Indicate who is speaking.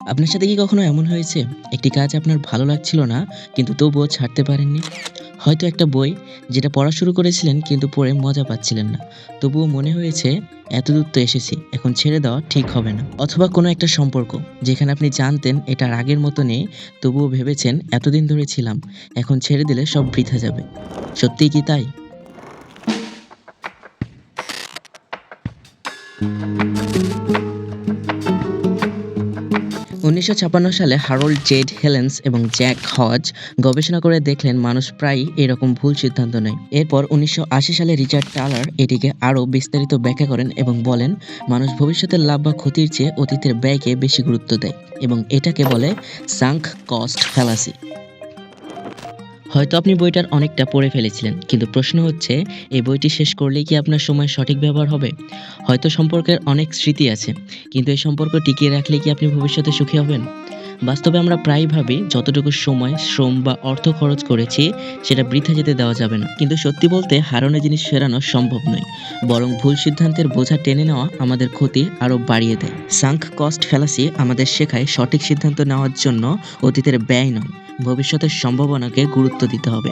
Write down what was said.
Speaker 1: আপনার সাথে কি কখনো এমন হয়েছে, একটি কাজ আপনার ভালো লাগছিল না, কিন্তু তবুও ছাড়তে পারেননি? হয়তো একটা বই যেটা পড়া শুরু করেছিলেন কিন্তু পড়ে মজা পাচ্ছিলেন না। তবুও মনে হয়েছে এতদূর তো এসেছি, এখন ছেড়ে দেওয়া ঠিক হবে না। অথবা কোনো একটা সম্পর্ক যেখানে আপনি জানতেন এটা আর আগের মতো নেই, তবুও ভেবেছেন এতদিন ধরে ছিলাম, এখন ছেড়ে দিলে সব বৃথা যাবে। সত্যিই কি তাই? ১৯৫৬ সালে হ্যারল্ড জেড হেলেন্স এবং জ্যাক হজ গবেষণা করে দেখলেন মানুষ প্রায়ই এরকম ভুল সিদ্ধান্ত নেয়। এরপর ১৯৮০ সালে রিচার্ড টালার এটিকে আরও বিস্তারিত ব্যাখ্যা করেন এবং বলেন মানুষ ভবিষ্যতের লাভ বা ক্ষতির চেয়ে অতীতের ব্যয়কে বেশি গুরুত্ব দেয় এবং এটাকে বলে সাঙ্ক কস্ট ফ্যালাসি। হয়তো আপনি বইটার অনেকটা পড়ে ফেলেছিলেন, কিন্তু প্রশ্ন হচ্ছে এই বইটি শেষ করলেই কি আপনার সময় সঠিক ব্যবহার হবে? হয়তো সম্পর্কের অনেক স্মৃতি আছে, কিন্তু এই সম্পর্ক টিকিয়ে রাখলে কি আপনি ভবিষ্যতে সুখী হবেন? বাস্তবে আমরা প্রায়ই ভাবি যতটুকু সময়, শ্রম বা অর্থ খরচ করেছি সেটা বৃথা যেতে দেওয়া যাবে না। কিন্তু সত্যি বলতে হারানো জিনিস ফেরানো সম্ভব নয়। বরং ভুল সিদ্ধান্তের বোঝা টেনে নেওয়া আমাদের ক্ষতি আরও বাড়িয়ে দেয়। সাঙ্ক কস্ট ফ্যালাসি আমাদের শেখায় সঠিক সিদ্ধান্ত নেওয়ার জন্য অতীতের ব্যয় নয়, ভবিষ্যতের সম্ভাবনাকে গুরুত্ব দিতে হবে।